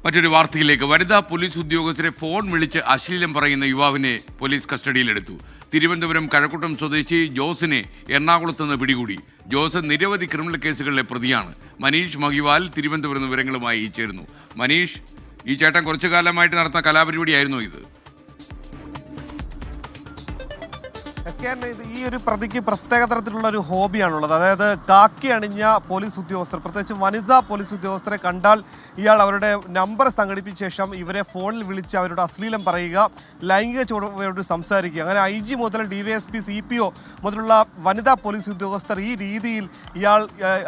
മറ്റൊരു വാർത്തയിലേക്ക് വനിതാ പോലീസ് ഉദ്യോഗസ്ഥരെ ഫോൺ വിളിച്ച് അശ്ലീലം പറയുന്ന യുവാവിനെ പോലീസ് കസ്റ്റഡിയിലെടുത്തു. തിരുവനന്തപുരം കഴക്കൂട്ടം സ്വദേശി ജോസിനെ എറണാകുളത്ത് നിന്ന് പിടികൂടി. ജോസ് നിരവധി ക്രിമിനൽ കേസുകളിലെ പ്രതിയാണ്. മനീഷ് മഹിവാൽ തിരുവനന്തപുരം വിവരങ്ങളുമായി ചേരുന്നു. മനീഷ്, ഈ ചേട്ടൻ കുറച്ചു കാലമായിട്ട് നടത്തുന്ന കലാപരിപാടിയായിരുന്നു ഇത്? ഈ ഒരു പ്രതിക്ക് പ്രത്യേക തരത്തിലുള്ള ഒരു ഹോബിയാണുള്ളത്. അതായത് കാക്കി അണിഞ്ഞ പോലീസ് ഉദ്യോഗസ്ഥർ, പ്രത്യേകിച്ച് വനിതാ പോലീസ് ഉദ്യോഗസ്ഥരെ കണ്ടാൽ ഇയാൾ അവരുടെ നമ്പർ സംഘടിപ്പിച്ച ശേഷം ഇവരെ ഫോണിൽ വിളിച്ച് അവരുടെ അശ്ലീലം പറയുക, ലൈംഗിക ചുവയോട് സംസാരിക്കുക. അങ്ങനെ IG മുതൽ DYSP CPO മുതലുള്ള വനിതാ പോലീസ് ഉദ്യോഗസ്ഥർ ഈ രീതിയിൽ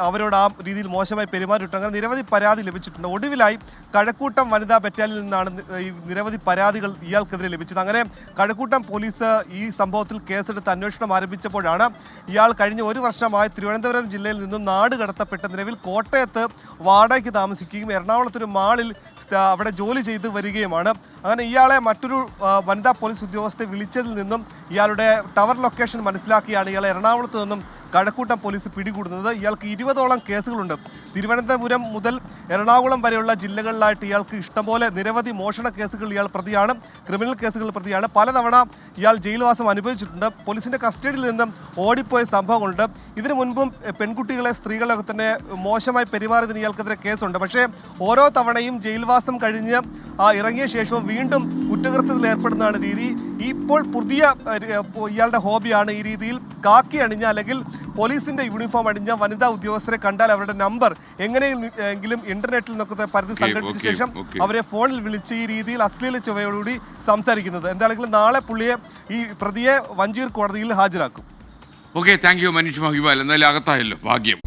അവരോട് ആ രീതിയിൽ മോശമായി പെരുമാറിയിട്ടുണ്ട്. അങ്ങനെ നിരവധി പരാതി ലഭിച്ചിട്ടുണ്ട്. ഒടുവിലായി കഴക്കൂട്ടം വനിതാ ബറ്റാലിയനിൽ നിന്നാണ് ഈ നിരവധി പരാതികൾ ഇയാൾക്കെതിരെ ലഭിച്ചത്. അങ്ങനെ കഴക്കൂട്ടം പോലീസ് ഈ സംഭവത്തിൽ കേസെടുത്ത് അന്വേഷണം ആരംഭിച്ചപ്പോഴാണ് ഇയാൾ കഴിഞ്ഞ ഒരു വർഷമായി തിരുവനന്തപുരം ജില്ലയിൽ നിന്നും നാട് കടത്തപ്പെട്ട നിലവിൽ കോട്ടയത്ത് വാടകയ്ക്ക് താമസിക്കുകയും എറണാകുളത്തൊരു മാളിൽ അവിടെ ജോലി ചെയ്ത് വരികയുമാണ്. അങ്ങനെ ഇയാളെ മറ്റൊരു വനിതാ പോലീസ് ഉദ്യോഗസ്ഥരെ വിളിച്ചതിൽ നിന്നും ഇയാളുടെ ടവർ ലൊക്കേഷൻ മനസ്സിലാക്കിയാണ് ഇയാളെ എറണാകുളത്ത് നിന്നും കഴക്കൂട്ടം പോലീസ് പിടികൂടുന്നത്. ഇയാൾക്ക് 20ഓളം കേസുകളുണ്ട്. തിരുവനന്തപുരം മുതൽ എറണാകുളം വരെയുള്ള ജില്ലകളിലായിട്ട് ഇയാൾക്ക് ഇഷ്ടംപോലെ നിരവധി മോഷണ കേസുകൾ ഇയാൾ പ്രതിയാണ്, ക്രിമിനൽ കേസുകൾ പ്രതിയാണ്. പലതവണ ഇയാൾ ജയിൽവാസം അനുഭവിച്ചിട്ടുണ്ട്. പോലീസിന്റെ കസ്റ്റഡിയിൽ നിന്നും ഓടിപ്പോയ സംഭവങ്ങളുണ്ട്. ഇതിനു മുൻപും പെൺകുട്ടികളെ, സ്ത്രീകളെയൊക്കെ തന്നെ മോശമായി പെരുമാറിയതിന് ഇയാൾക്കെതിരെ കേസുണ്ട്. പക്ഷേ ഓരോ തവണയും ജയിൽവാസം കഴിഞ്ഞ് ഇറങ്ങിയ ശേഷവും വീണ്ടും കുറ്റകൃത്യത്തിൽ ഏർപ്പെടുന്നതാണ് രീതി. ഇപ്പോൾ പുതിയ ഇയാളുടെ ഹോബിയാണ് ഈ രീതിയിൽ കാക്കി അണിഞ്ഞ അല്ലെങ്കിൽ പോലീസിന്റെ യൂണിഫോം അണിഞ്ഞ വനിതാ ഉദ്യോഗസ്ഥരെ കണ്ടാൽ അവരുടെ നമ്പർ എങ്ങനെയെങ്കിലും ഇന്റർനെറ്റിൽ നിന്നൊക്കെ പരിധി സംഘടിപ്പിച്ച ശേഷം അവരെ ഫോണിൽ വിളിച്ച് ഈ രീതിയിൽ അശ്ലീല ചുവയോടുകൂടി സംസാരിക്കുന്നത്. എന്താണെങ്കിലും നാളെ ഈ പ്രതിയെ വഞ്ചിയൂർ കോടതിയിൽ ഹാജരാക്കും. Okay, thank you Manish Mahiwal. എന്തായാലും അകത്തായല്ലോ, ഭാഗ്യം.